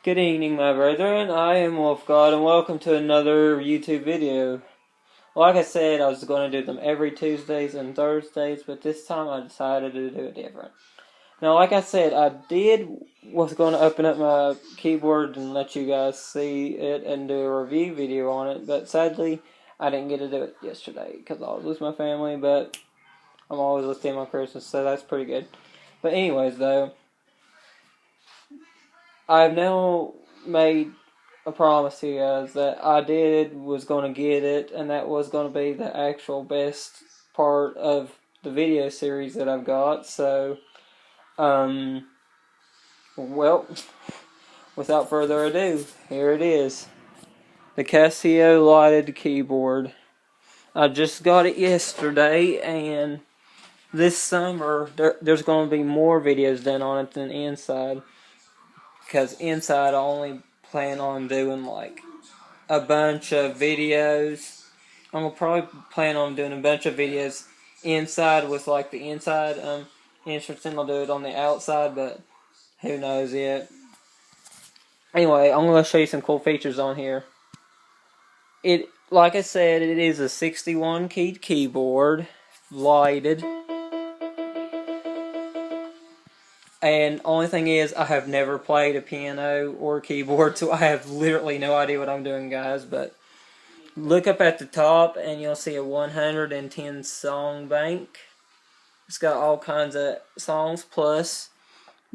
Good evening, my brethren. I am Wolf God, and welcome to another YouTube video. Like I said, I was going to do them every Tuesdays and Thursdays, but this time I decided to do it different. Now, like I said, was going to open up my keyboard and let you guys see it and do a review video on it, but sadly, I didn't get to do it yesterday because I was with my family, but I'm always with them on Christmas, so that's pretty good. But anyways, though, I've now made a promise to you guys that was going to get it, and that was going to be the actual best part of the video series that I've got. So, well, without further ado, here it is. The Casio lighted keyboard. I just got it yesterday, and this summer there's going to be more videos done on it than inside. Because inside I only plan on doing like a bunch of videos. I'm going to probably plan on doing a bunch of videos inside with like the inside entrance, and I'll do it on the outside, but who knows yet. Anyway, I'm going to show you some cool features on here. Like I said, it is a 61 keyed keyboard, lighted. And only thing is, I have never played a piano or keyboard, so I have literally no idea what I'm doing, guys. But look up at the top, and you'll see a 110 song bank. It's got all kinds of songs, plus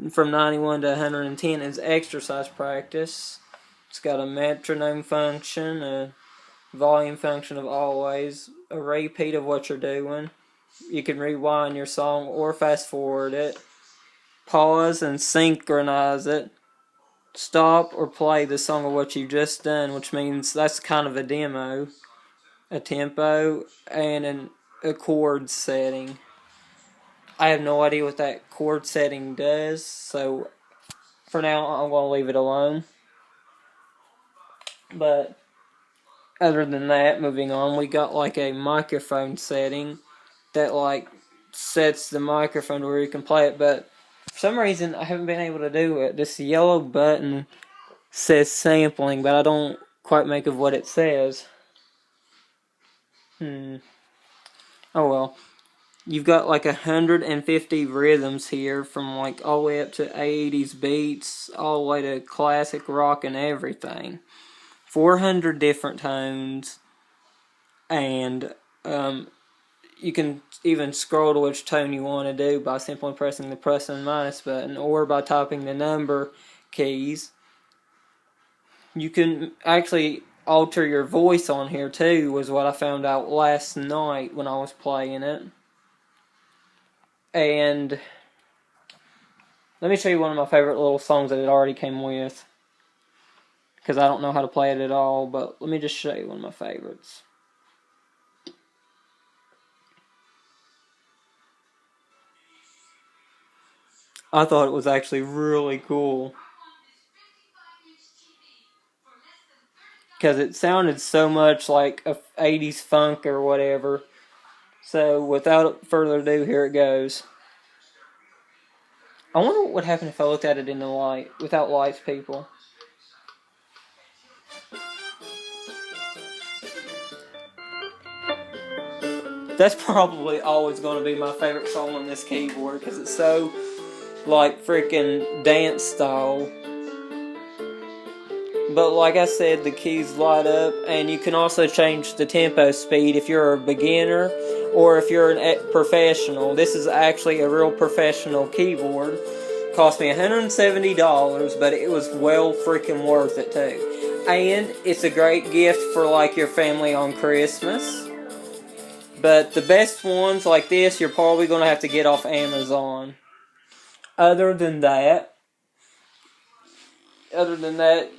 from 91 to 110 is exercise practice. It's got a metronome function, a volume function of always, a repeat of what you're doing. You can rewind your song or fast forward it. Pause and synchronize it. Stop or play the song of what you've just done, which means that's kind of a demo. A tempo and a chord setting. I have no idea what that chord setting does, so for now I'm going to leave it alone. But other than that, moving on, we got like a microphone setting that like sets the microphone where you can play it, but for some reason, I haven't been able to do it. This yellow button says sampling, but I don't quite make of what it says. Oh well. You've got like 150 rhythms here, from like all the way up to 80s beats, all the way to classic rock and everything. 400 different tones, and you can even scroll to which tone you want to do by simply pressing the plus and minus button, or by typing the number keys. You can actually alter your voice on here too, was what I found out last night when I was playing it. And let me show you one of my favorite little songs that it already came with, because I don't know how to play it at all, but let me just show you one of my favorites. I thought it was actually really cool, because it sounded so much like a 80s funk or whatever. So without further ado, here it goes. I wonder what would happen if I looked at it in the light, without lights, people. That's probably always going to be my favorite song on this keyboard, because it's so like freaking dance style. But like I said, the keys light up, and you can also change the tempo speed if you're a beginner or if you're a professional. This is actually a real professional keyboard. It cost me $170, but it was well freaking worth it too. And it's a great gift for like your family on Christmas. But the best ones like this, you're probably going to have to get off Amazon. Other than that,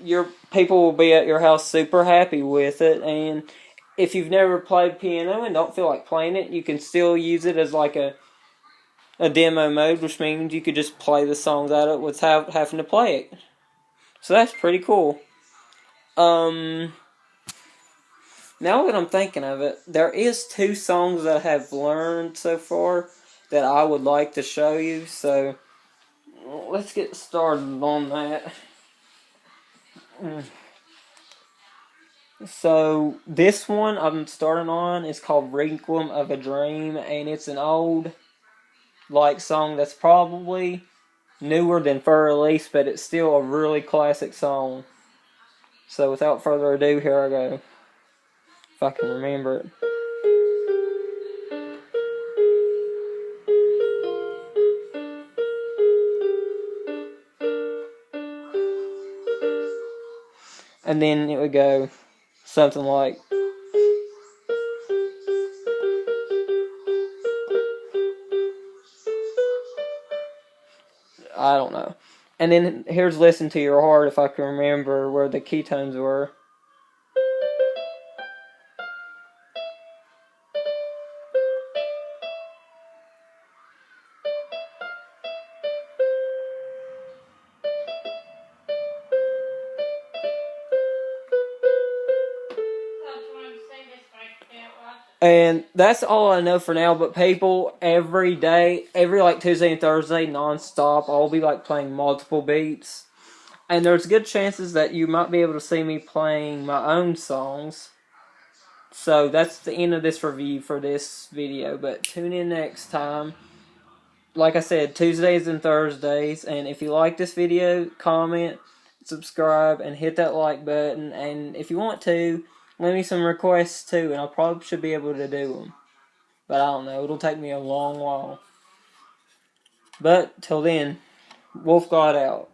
your people will be at your house super happy with it. And if you've never played piano and don't feel like playing it, you can still use it as like a demo mode, which means you could just play the songs out of it without having to play it. So that's pretty cool. Now that I'm thinking of it, there is 2 songs that I have learned so far that I would like to show you, so let's get started on that. So this one I'm starting on is called Requiem of a Dream, and it's an old song that's probably newer than for release, but it's still a really classic song. So without further ado, here I go. If I can remember it. And then it would go something like, I don't know. And then here's Listen to Your Heart, if I can remember where the key tones were. And that's all I know for now, but people, every day, every Tuesday and Thursday, non-stop, I'll be playing multiple beats. And there's good chances that you might be able to see me playing my own songs. So that's the end of this review for this video, but tune in next time. Like I said, Tuesdays and Thursdays, and if you like this video, comment, subscribe, and hit that like button, and if you want to, leave me some requests too, and I probably should be able to do them. But I don't know, it'll take me a long while. But, till then, Wolf God out.